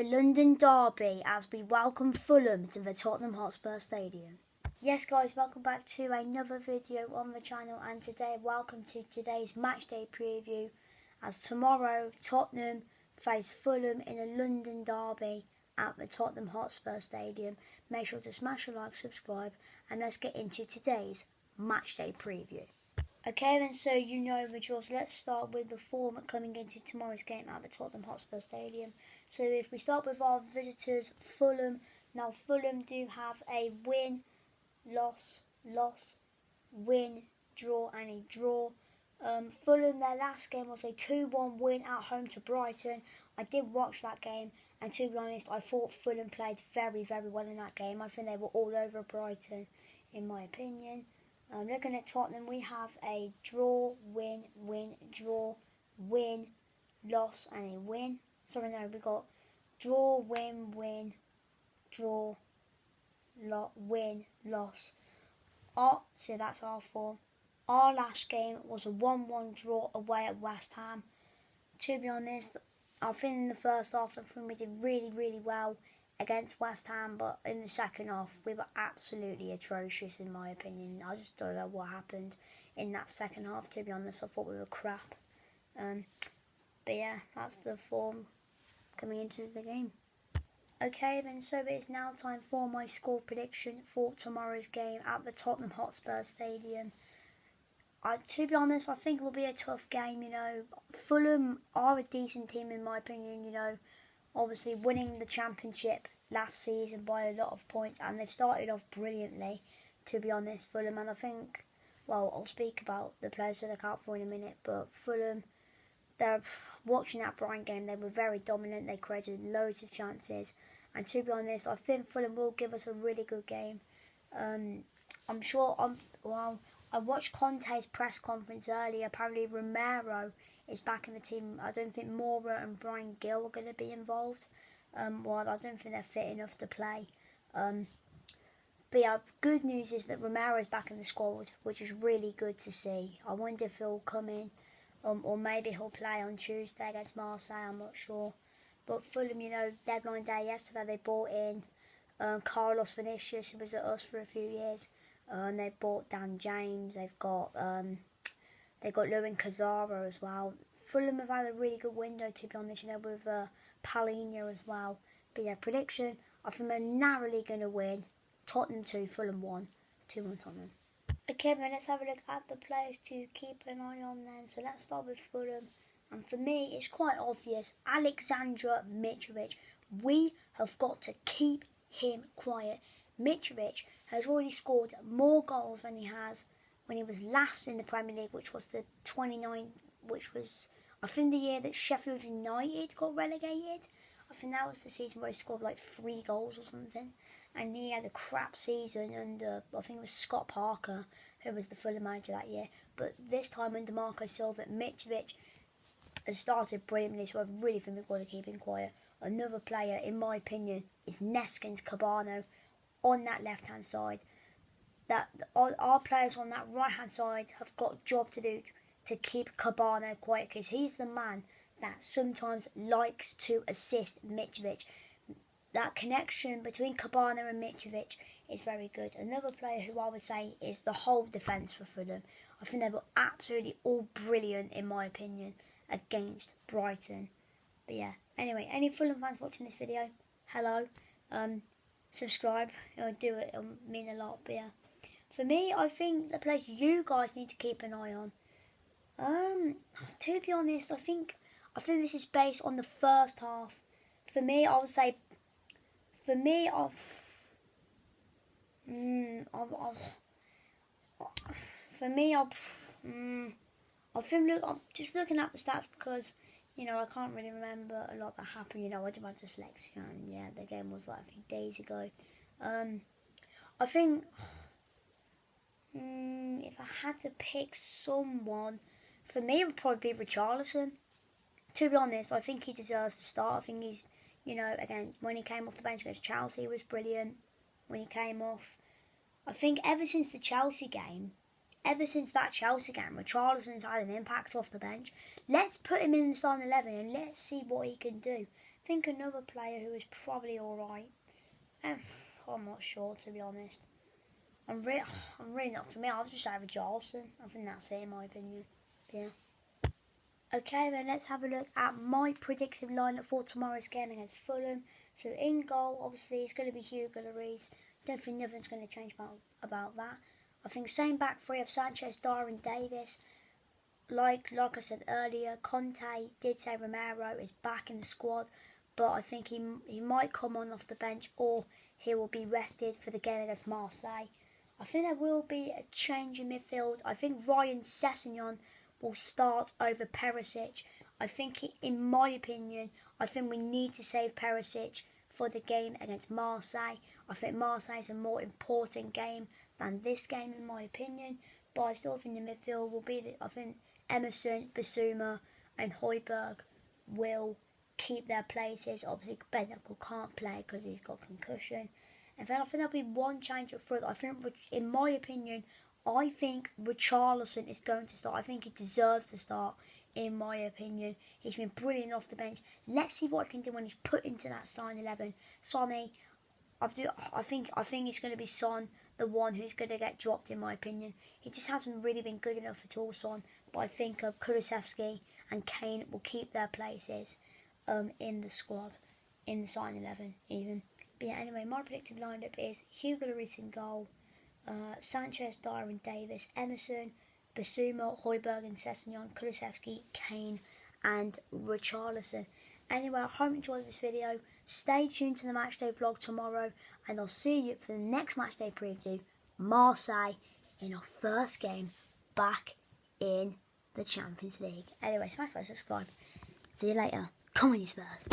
a London derby as we welcome Fulham to the Tottenham Hotspur Stadium. Yes guys, welcome back to another video on the channel, and today welcome to today's matchday preview as tomorrow Tottenham face Fulham in a London derby at the Tottenham Hotspur Stadium. Make sure to smash a like, subscribe, and let's get into today's matchday preview. Okay then, so you know the drill, so let's start with the form coming into tomorrow's game at the Tottenham Hotspur Stadium. So if we start with our visitors, Fulham. Now Fulham do have a win, loss, win, draw and a draw. Fulham, their last game was a 2-1 win at home to Brighton. I did watch that game, and to be honest, I thought Fulham played very, very well in that game. I think they were all over Brighton, in my opinion. Looking at Tottenham, we have a draw, win, draw, win, loss and a win. Sorry, no, we got draw, win, draw, win, loss. So that's our form. Our last game was a 1-1 draw away at West Ham. To be honest, I think in the first half, I think we did really, really well against West Ham, but in the second half we were absolutely atrocious in my opinion. I just don't know what happened in that second half, to be honest. I thought we were crap. But yeah, that's the form coming into the game. Okay then, so it is now time for my score prediction for tomorrow's game at the Tottenham Hotspur Stadium. To be honest, I think it will be a tough game, you know. Fulham are a decent team in my opinion, you know. Obviously winning the championship last season by a lot of points, and they've started off brilliantly, to be honest, Fulham. And I think, well, I'll speak about the players to look out for in a minute, but Fulham, they're watching that Brighton game, they were very dominant, they created loads of chances, and to be honest, I think Fulham will give us a really good game. I watched Conte's press conference earlier. Apparently Romero is back in the team. I don't think Mora and Brian Gill are going to be involved. I don't think they're fit enough to play. But yeah, good news is that Romero is back in the squad, which is really good to see. I wonder if he'll come in, or maybe he'll play on Tuesday against Marseille, I'm not sure. But Fulham, you know, deadline day yesterday, they bought in Carlos Vinicius, who was at us for a few years. They've bought Dan James, they've got Lewin Kazara as well. Fulham have had a really good window, to be honest, you know, with Paulinho as well. But yeah, prediction, I think they're narrowly going to win. Tottenham 2, Fulham 1, 2-1 Tottenham. Okay, then let's have a look at the players to keep an eye on then. So let's start with Fulham. And for me, it's quite obvious. Alexander Mitrovic. We have got to keep him quiet. Mitrovic has already scored more goals than he has when he was last in the Premier League, which was the 29, which was, I think, the year that Sheffield United got relegated. I think that was the season where he scored like 3 goals or something. And he had a crap season under, I think it was Scott Parker, who was the Fulham manager that year. But this time under Marco Silva, Mitrovic has started brilliantly, so I really think we've got to keep him quiet. Another player, in my opinion, is Neskins Cabano on that left-hand side. That our players on that right-hand side have got a job to do to keep Cabano quiet, because he's the man that sometimes likes to assist Mitrovic. That connection between Cabano and Mitrovic is very good. Another player who I would say is the whole defence for Fulham. I think they were absolutely all brilliant, in my opinion, against Brighton. But yeah, anyway, any Fulham fans watching this video, hello. Subscribe, it'll mean a lot. But yeah, for me, I think the players you guys need to keep an eye on. To be honest, I think this is based on the first half. For me, I would say, I'm just looking at the stats because, you know, I can't really remember a lot that happened. You know, I did my dyslexia, and yeah, the game was like a few days ago. I think if I had to pick someone, for me it would probably be Richarlison. To be honest, I think he deserves to start. I think he's, you know, again, when he came off the bench against Chelsea, he was brilliant when he came off. I think ever since that Chelsea game, Richarlison's had an impact off the bench. Let's put him in the starting 11 and let's see what he can do. I think another player who is probably alright. I'm not sure, to be honest. I'm really not, for me, I'll just say Richarlison. I think that's it in my opinion. Yeah. Okay, then let's have a look at my predicted lineup for tomorrow's game against Fulham. So in goal, obviously, it's going to be Hugo Lloris. Don't think nothing's going to change about that. I think same back three of Sanchez, Dyer and Davis. Like I said earlier, Conte did say Romero is back in the squad, but I think he might come on off the bench or he will be rested for the game against Marseille. I think there will be a change in midfield. I think Ryan Sessegnon will start over Perisic. I think, in my opinion, I think we need to save Perisic for the game against Marseille. I think Marseille is a more important game than this game, in my opinion. But I still think the midfield will be, I think Emerson, Bissouma and Højbjerg will keep their places. Obviously, Bentancur can't play because he's got concussion. And then I think there'll be one change up front. I think, in my opinion, I think Richarlison is going to start. I think he deserves to start, in my opinion. He's been brilliant off the bench. Let's see what he can do when he's put into that starting 11. Sonny, I think it's going to be Son, the one who's going to get dropped, in my opinion. He just hasn't really been good enough at all, Son. But I think Kulusevski and Kane will keep their places in the squad, in the starting 11 even. But yeah, anyway, my predicted lineup is Hugo Lloris in goal, Sanchez, Dyer and Davis, Emerson, Bissouma, Højbjerg and Sessegnon, Kulusevski, Kane and Richarlison. Anyway, I hope you enjoyed this video. Stay tuned to the matchday vlog tomorrow, and I'll see you for the next matchday preview, Marseille, in our first game back in the Champions League. Anyway, smash like, subscribe. See you later. Come on, you Spurs.